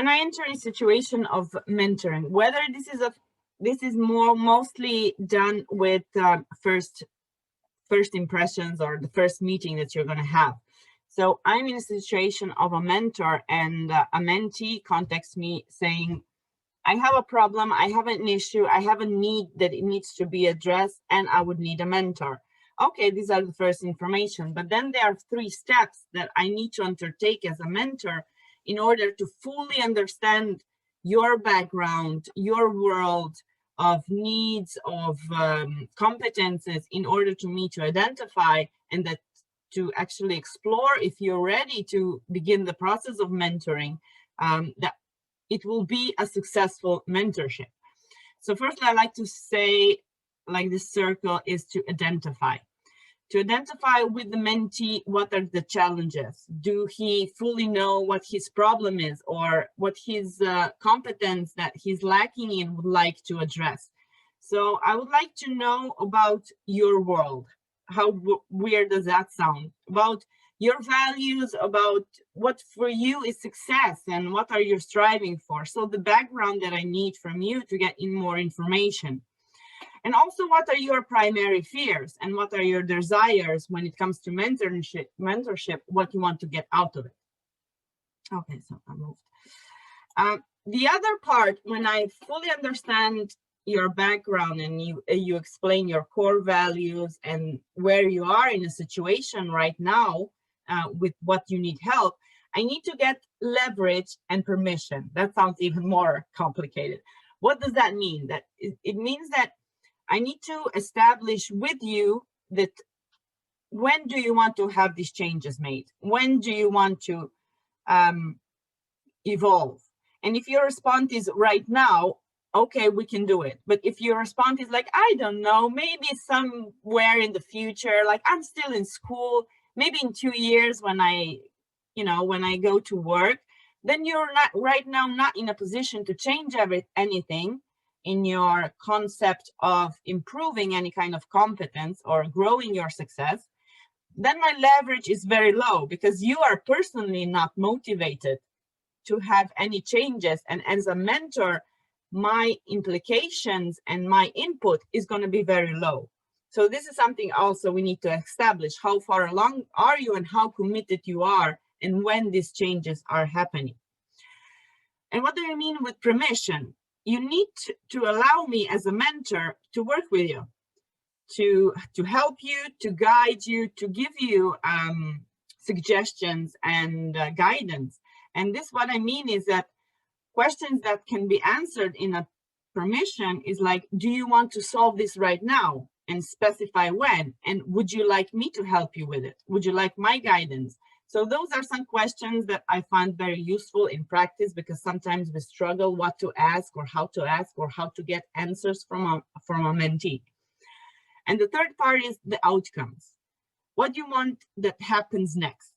when I enter a situation of mentoring, whether this is mostly done with first impressions or the first meeting that you're going to have. So I'm in a situation of a mentor, and a mentee contacts me saying, I have a problem, I have an issue, I have a need that it needs to be addressed, and I would need a mentor. Okay, these are the first information, but then there are 3 steps that I need to undertake as a mentor in order to fully understand your background, your world of needs, of competences, in order to me to identify and that to actually explore if you're ready to begin the process of mentoring, that it will be a successful mentorship. So first, I like to say, like, this circle is to identify. To identify with the mentee, what are the challenges? Do he fully know what his problem is, or what his competence that he's lacking in would like to address? So I would like to know about your world. How weird does that sound? About your values, about what for you is success and what are you striving for. So the background that I need from you to get in more information. And also, what are your primary fears and what are your desires when it comes to mentorship, what you want to get out of it. Okay, so I moved. The other part, when I fully understand your background and you explain your core values and where you are in a situation right now with what you need help, I need to get leverage and permission. That sounds even more complicated. What does that mean? That it means that I need to establish with you that when do you want to have these changes made? When do you want to evolve? And if your response is right now, okay, we can do it. But if your response is like, I don't know, maybe somewhere in the future, like I'm still in school, maybe in 2 years when I go to work, then you're not right now not in a position to change anything in your concept of improving any kind of competence or growing your success. Then my leverage is very low because you are personally not motivated to have any changes. And as a mentor, my implications and my input is going to be very low. So this is something also we need to establish. How far along are you and how committed you are and when these changes are happening. And what do you mean with permission? You need to allow me as a mentor to work with you, to help you, to guide you, to give you suggestions and guidance. And this, what I mean is that questions that can be answered in a permission is like, do you want to solve this right now? And specify when. And would you like me to help you with it? Would you like my guidance? So those are some questions that I find very useful in practice, because sometimes we struggle what to ask or how to get answers from a mentee. And the third part is the outcomes. What do you want that happens next?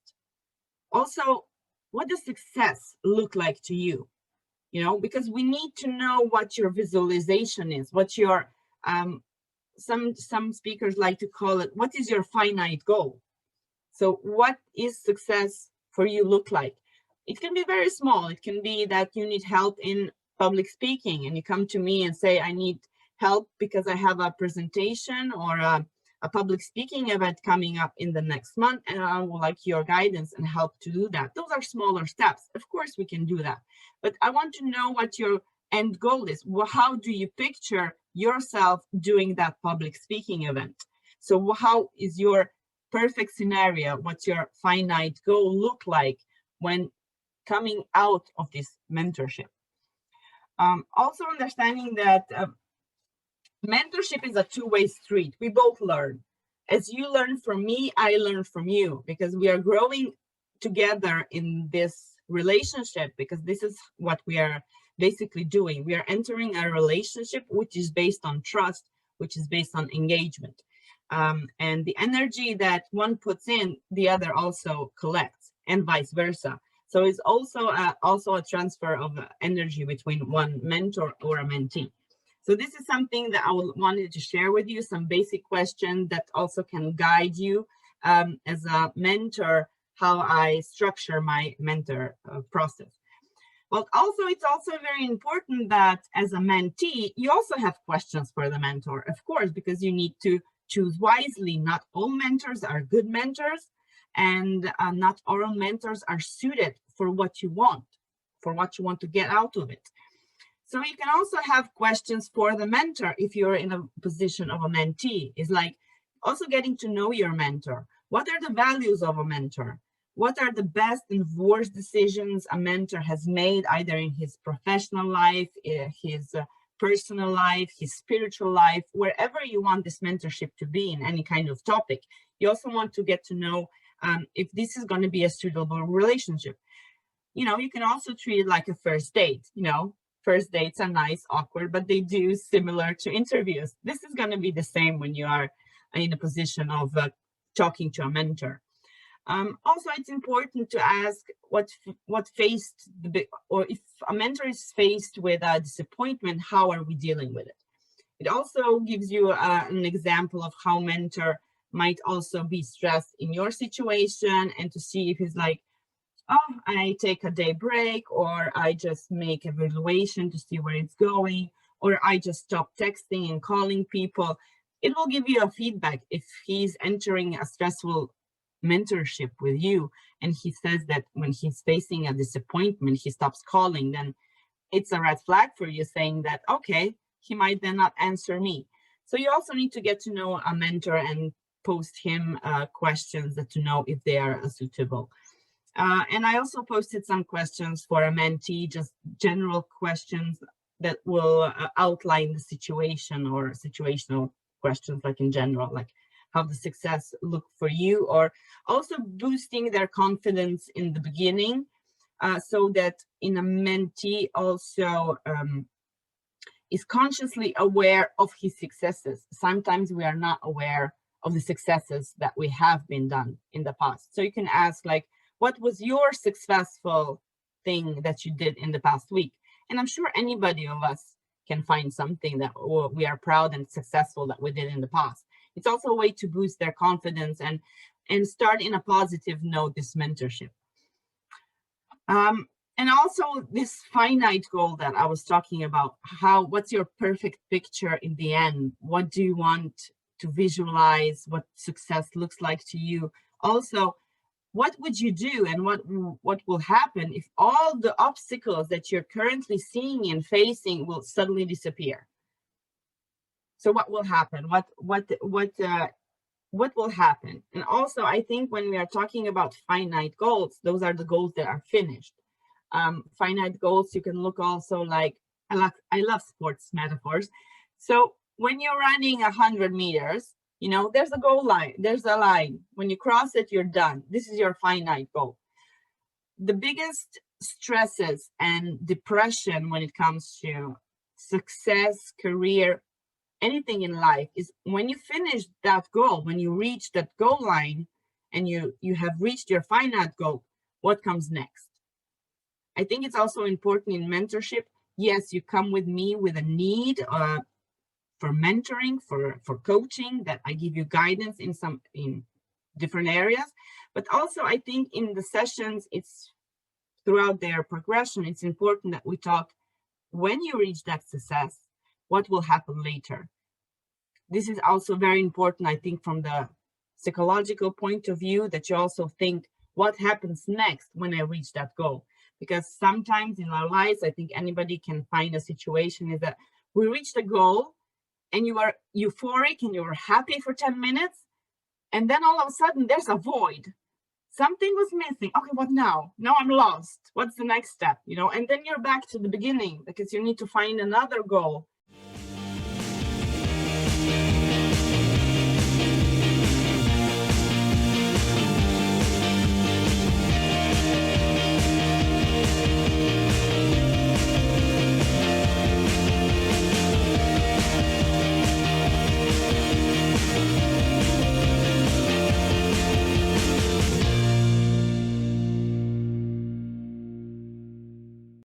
Also, what does success look like to you? Because we need to know what your visualization is, what your, some speakers like to call it, what is your finite goal? So what is success for you look like? It can be very small. It can be that you need help in public speaking and you come to me and say, I need help because I have a presentation or a public speaking event coming up in the next month, and I would like your guidance and help to do that. Those are smaller steps. Of course, we can do that. But I want to know what your end goal is. Well, how do you picture yourself doing that public speaking event? So how is your perfect scenario? What's your finite goal look like when coming out of this mentorship? Also understanding that mentorship is a two-way street. We both learn. As you learn from me, I learn from you, because we are growing together in this relationship, because this is what we are basically doing. We are entering a relationship which is based on trust, which is based on engagement. And the energy that one puts in, the other also collects, and vice versa. So it's also a transfer of energy between one mentor or a mentee. So this is something that I wanted to share with you, some basic questions that also can guide you as a mentor, how I structure my mentor process. But also, it's also very important that as a mentee, you also have questions for the mentor, of course, because you need to choose wisely. Not all mentors are good mentors, and not all mentors are suited for what you want to get out of it. So you can also have questions for the mentor if you're in a position of a mentee. It's like also getting to know your mentor. What are the values of a mentor? What are the best and worst decisions a mentor has made, either in his professional life, his personal life, his spiritual life, wherever you want this mentorship to be in any kind of topic. You also want to get to know if this is going to be a suitable relationship. You can also treat it like a first date. First dates are nice, awkward, but they do similar to interviews. This is going to be the same when you are in a position of talking to a mentor. Also, it's important to ask what faced or if a mentor is faced with a disappointment, how are we dealing with it? It also gives you an example of how mentor might also be stressed in your situation, and to see if it's like, oh, I take a day break, or I just make evaluation to see where it's going, or I just stop texting and calling people. It will give you a feedback if he's entering a stressful mentorship with you, and he says that when he's facing a disappointment, he stops calling, then it's a red flag for you, saying that, okay, he might then not answer me. So you also need to get to know a mentor and post him questions to know if they are suitable. And I also posted some questions for a mentee, just general questions that will outline the situation, or situational questions, like in general, like how the success look for you, or also boosting their confidence in the beginning, so that in a mentee also is consciously aware of his successes. Sometimes we are not aware of the successes that we have been done in the past. So you can ask, like, what was your successful thing that you did in the past week? And I'm sure anybody of us can find something that we are proud and successful that we did in the past. It's also a way to boost their confidence and start in a positive note, this mentorship. And also this finite goal that I was talking about, what's your perfect picture in the end? What do you want to visualize? What success looks like to you? Also, what would you do, and what will happen if all the obstacles that you're currently seeing and facing will suddenly disappear? So what will happen? What will happen? And also, I think when we are talking about finite goals, those are the goals that are finished. Finite goals, you can look also like, I love sports metaphors. So when you're running 100 meters, there's a goal line, there's a line. When you cross it, you're done. This is your finite goal. The biggest stresses and depression when it comes to success, career, anything in life is when you finish that goal, when you reach that goal line and you have reached your finite goal, what comes next? I think it's also important in mentorship. Yes, you come with me with a need for mentoring, for coaching, that I give you guidance in different areas. But also, I think in the sessions, it's throughout their progression, it's important that we talk, when you reach that success, what will happen later? This is also very important, I think, from the psychological point of view, that you also think, what happens next when I reach that goal? Because sometimes in our lives, I think anybody can find a situation is that we reach the goal and you are euphoric and you're happy for 10 minutes. And then all of a sudden there's a void. Something was missing. Okay, what now? Now I'm lost. What's the next step? And then you're back to the beginning because you need to find another goal